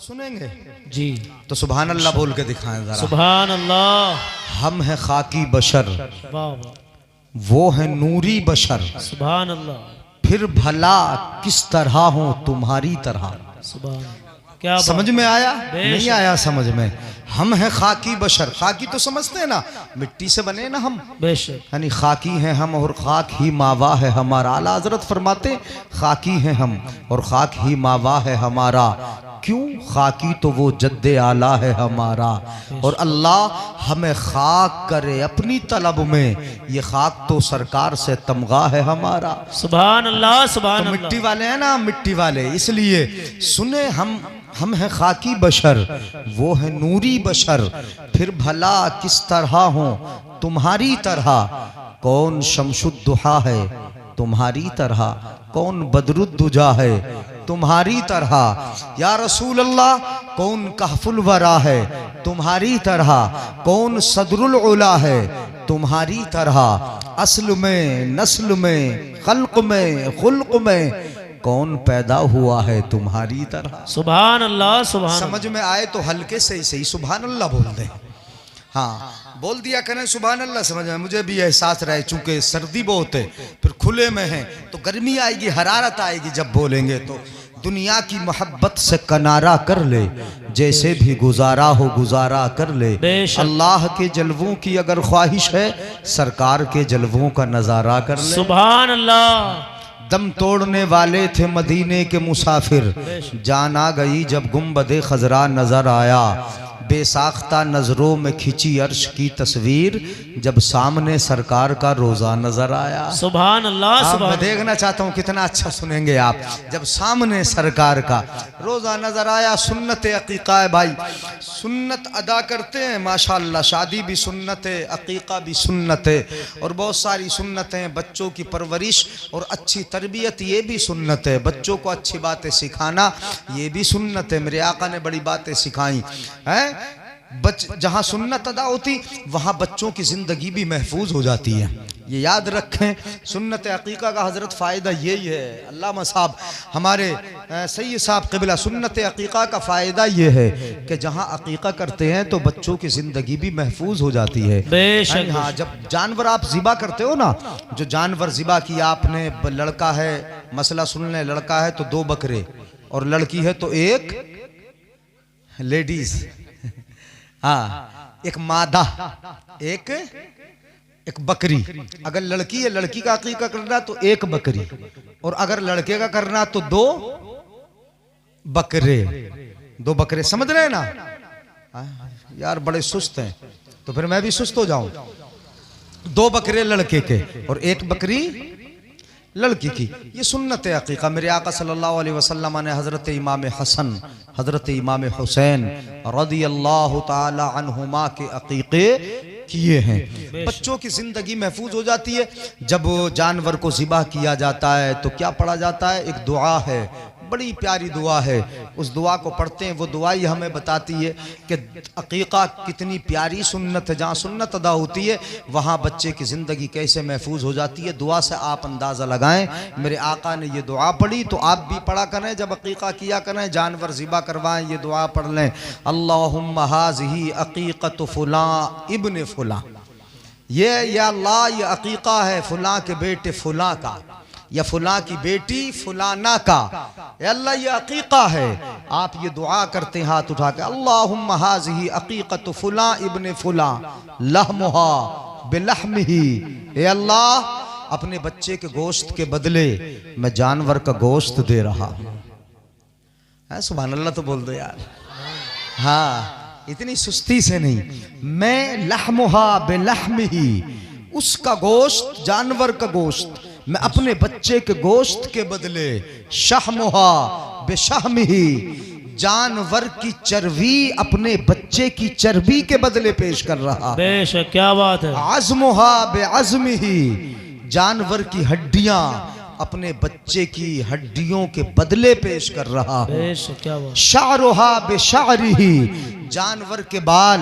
सुनेंगे जी। तो सुभान अल्लाह बोल के दिखाएं जरा। सुभान अल्लाह। हम हैं खाकी बशर, वाह वाह। वो है नूरी बशर, सुभान अल्लाह। फिर भला किस तरह हो तुम्हारी तरह। सुभान। क्या बात। समझ में आया? बेशक। नहीं आया समझ में? हम हैं खाकी बशर, खाकी तो समझते हैं ना, मिट्टी से बने ना हम, बेशक। यानी खाकी हैं हम और खाक ही मावा है हमारा। आला हजरत फरमाते खाकी हैं हम और खाक ही मावा है हमारा। क्यों? खाकी तो वो जद्दे आला है हमारा। और अल्लाह हमें खाक करे अपनी तलब में, ये खाक तो सरकार से तमगा है हमारा। सुभान अल्लाह। सुभान तो अल्लाह। मिट्टी वाले हैं ना, मिट्टी वाले, इसलिए सुने हम हैं खाकी बशर, वो है नूरी बशर, फिर भला किस तरह हो तुम्हारी तरह। कौन शमशुद्दुहा है तुम्हारी तरह, कौन बदरुद्दुजा है तुम्हारी तरह। या रसूल अल्लाह कौन कहफुल वरा है तुम्हारी तरह, कौन सदरुल उला है तुम्हारी तरह। अस्ल में, नस्ल में, खल्क में, खुल्क में कौन पैदा हुआ है तुम्हारी तरह। सुभान अल्लाह। सुभान। समझ में आए तो हल्के से ही सही सुभान अल्लाह बोल दे। हाँ बोल दिया करें सुभान अल्लाह। समझ में मुझे भी एहसास रहे, चूंकि सर्दी बहुत है, फिर खुले में है तो गर्मी आएगी, हरारत आएगी जब बोलेंगे। तो दुनिया की मोहब्बत से कनारा कर ले, जैसे भी गुजारा हो गुजारा कर ले। अल्लाह के जलवों की अगर ख्वाहिश है, सरकार के जलवों का नजारा कर ले। सुभान अल्लाह। दम तोड़ने वाले थे मदीने के मुसाफिर, जान आ गई जब गुंबदे खजरा नजर आया। बेसाख्ता नजरों में खिंची अर्श की तस्वीर, जब सामने सरकार का रोजा नजर आया। सुभान अल्लाह। मैं देखना चाहता हूँ कितना अच्छा सुनेंगे आप। जब सामने सरकार का रोजा नजर आया। सुन्नत अकीका है भाई, सुन्नत अदा करते हैं माशाअल्लाह। शादी भी सुन्नत है, अकीका भी सुन्नत है, और बहुत सारी सुन्नतें। बच्चों की परवरिश और अच्छी तरबियत ये भी सुन्नत है। बच्चों को अच्छी बातें सिखाना ये भी सुन्नत है। मेरे आका ने बड़ी बातें सिखाई हैं। जहाँ सुन्नत अदा होती वहाँ बच्चों की ज़िंदगी भी महफूज हो जाती है। ये याद रखें, सुन्नत अकीका का हज़रत फ़ायदा यही है। अल्लामा साहब हमारे सैयद साहब क़िबला, सुन्नत अकीका का फ़ायदा ये है कि जहाँ अकीका करते हैं तो बच्चों की ज़िंदगी भी महफूज हो जाती है। बेशक। हाँ, जब जानवर आप ज़िबा करते हो ना, जो जानवर ज़िबा किया आपने, लड़का है, मसला सुन लें, लड़का है तो 2 बकरे, और लड़की है तो 1 लेडीज़, हाँ, एक मादा, एक बकरी। अगर लड़की है, लड़की का अकीका करना तो 1 बकरी, और अगर लड़के का करना तो 2 बकरे। 2 बकरे, समझ रहे हैं ना? यार बड़े सुस्त हैं, तो फिर मैं भी सुस्त हो जाऊं। 2 बकरे लड़के के और 1 बकरी लड़की की। ये सुन्नत है अकीका। मेरे आका सल्लल्लाहु अलैहि वसल्लम ने हज़रत इमाम हसन, हज़रत इमाम हुसैन रज़ियल्लाहु ताला अन्हुमा के अकीके किए हैं। बच्चों की ज़िंदगी महफूज हो जाती है। जब जानवर को ज़िबा किया जाता है तो क्या पढ़ा जाता है? एक दुआ है, बड़ी प्यारी दुआ है। उस दुआ को पढ़ते हैं, वो दुआ ही हमें बताती है कि अकीका कितनी प्यारी सुन्नत है। जहाँ सुन्नत अदा होती है वहाँ बच्चे की ज़िंदगी कैसे महफूज हो जाती है। दुआ से आप अंदाज़ा लगाएं। मेरे आका ने ये दुआ पढ़ी तो आप भी पढ़ा करें। जब अकीका किया करें, जानवर ज़िबा करवाएं, ये दुआ पढ़ लें। अल्लाहुम्मा हाज़िही अकीक़तु फ़ुलां इब्न फ़ुलां। ये या अल्लाह, ये अकीका है फ़ुलां के बेटे फ़ुलां का, या फुलां की बेटी फुलाना का। अल्लाह ये अकीका है। आप ये दुआ करते हैं हाथ उठा के, अल्लाहुम्मा हाज़िही अकीक़तु फुलां इब्न फुलां लहमुहा बिलहमिही। ए अल्लाह, अपने बच्चे के गोश्त के बदले मैं जानवर का गोश्त दे रहा हूँ। सुभान अल्लाह तो बोल दो यार। हाँ, इतनी सुस्ती से नहीं। मैं लहमुहा बिलहमिही, उसका गोश्त, जानवर का गोश्त मैं अपने बच्चे के गोश्त के बदले, शहमुहा बेशहमिही, जानवर की चर्बी अपने बच्चे की चर्बी के बदले पेश कर रहा। बेशक, क्या बात है। आज़मुहा बेअज़मिही, जानवर की हड्डियां अपने बच्चे की हड्डियों के बदले पेश कर रहा। बेशक, क्या बात। शारुहा बेशारिही, जानवर के बाल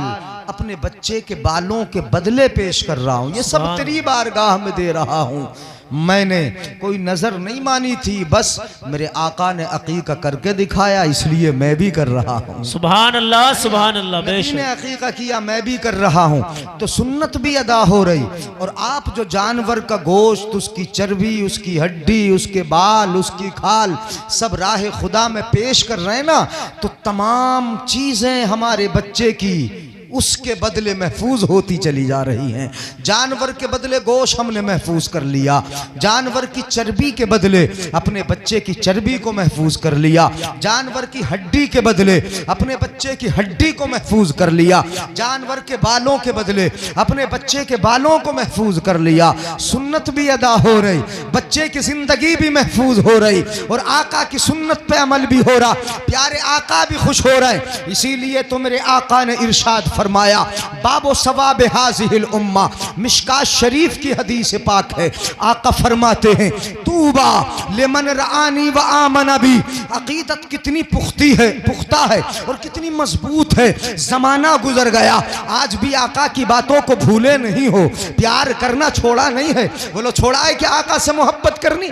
अपने बच्चे के बालों के बदले पेश कर रहा हूँ। ये सब तेरी बारगाह में दे रहा हूँ। मैंने कोई नजर नहीं मानी थी, बस मेरे आका ने अकीका करके दिखाया, इसलिए मैं भी कर रहा हूँ। सुभान अल्लाह, सुभान अल्लाह। नबी बेशक ने अकीका किया, मैं भी कर रहा हूँ, तो सुन्नत भी अदा हो रही। और आप जो जानवर का गोश्त, उसकी चर्बी, उसकी हड्डी, उसके बाल, उसकी खाल सब राह खुदा में पेश कर रहे हैं ना, तो तमाम चीजें हमारे बच्चे की उसके बदले महफूज होती चली जा रही हैं। जानवर के बदले गोश्त हमने महफूज कर लिया, जानवर की चर्बी के बदले अपने बच्चे की चर्बी को महफूज कर लिया, जानवर की हड्डी के बदले अपने बच्चे की हड्डी को महफूज कर लिया, जानवर के बालों के बदले अपने बच्चे के बालों को महफूज कर लिया। सुन्नत भी अदा हो रही, बच्चे की जिंदगी भी महफूज हो रही, और आका की सुन्नत पे अमल भी हो रहा, प्यारे आका भी खुश हो रहे। इसीलिए तो मेरे आका ने इरशाद फरमाया, बाबो सवाब हाज़िहिल उम्मा, मिशकात शरीफ की हदीस पाक है। आका फरमाते हैं, तूबा लिमन रआनी व आमन बी। अकीदत कितनी पुख्ता है और कितनी मजबूत है। जमाना गुजर गया, आज भी आका की बातों को भूले नहीं हो, प्यार करना छोड़ा नहीं है। बोलो छोड़ा है क्या आका से मोहब्बत करनी?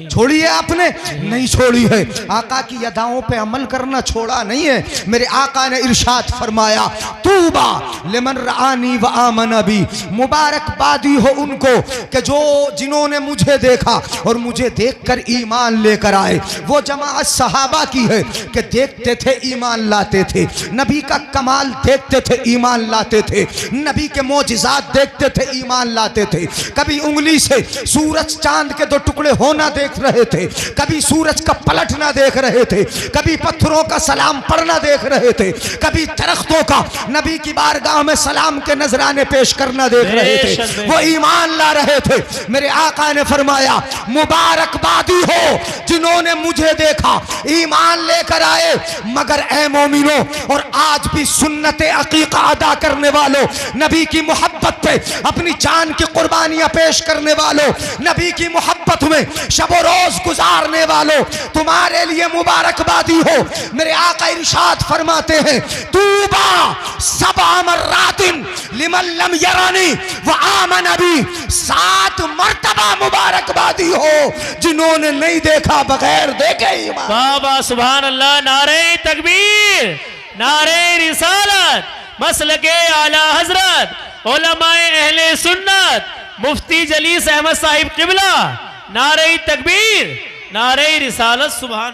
छोड़ी है आपने? नहीं छोड़ी है। आका की अदाओं पे अमल करना छोड़ा नहीं है। मेरे आका ने इरशाद फरमाया, तूबा लिमन रआनी व आमन बी, मुबारकबादी हो उनको कि जो जिन्होंने मुझे देखा और मुझे देखकर ईमान लेकर आए। वो जमाअत सहाबा की है कि देखते थे ईमान लाते थे, नबी का कमाल देखते थे ईमान लाते थे, नबी के मोजिज़ात देखते थे ईमान लाते थे। कभी उंगली से सूरज चांद के दो टुकड़े होना देख रहे थे, कभी सूरज का पलटना देख रहे थे, कभी पत्थरों का सलाम पढ़ना देख रहे थे, कभी दरख्तों का नबी की बारगाह में सलाम के नजराने पेश करना देख रहे थे। वो ईमान ला रहे थे। मेरे आका ने फरमाया, मुबारकबादी हो जिन्होंने मुझे देखा, ईमान लेकर आए। मगर ए मोमिनो, और आज भी सुन्नते अकीका अदा करने वालों, नबी की मोहब्बत पे अपनी जान की कुर्बानियां पेश करने वालों, नबी की मोहब्बत में शबो रोज गुजारने वालों, तुम्हारे लिए मुबारकबादी हो। मेरे आका इरशाद फरमाते हैं, तूबा सबा मर्रातिन लिमन लम यरानी व आमन बी, 7 मर्तबा मुबारकबादी हो जिन्होंने नहीं देखा बगैर देखे ईमान। बाबा सुभान अल्लाह। नारे तकबीर, नारे रिसालत, मसलके आला हजरत, उलमाए अहले सुन्नत, मुफ्ती जलीस अहमद साहिब किबला। नारे तकबीर, नारे रिसालत। सुभान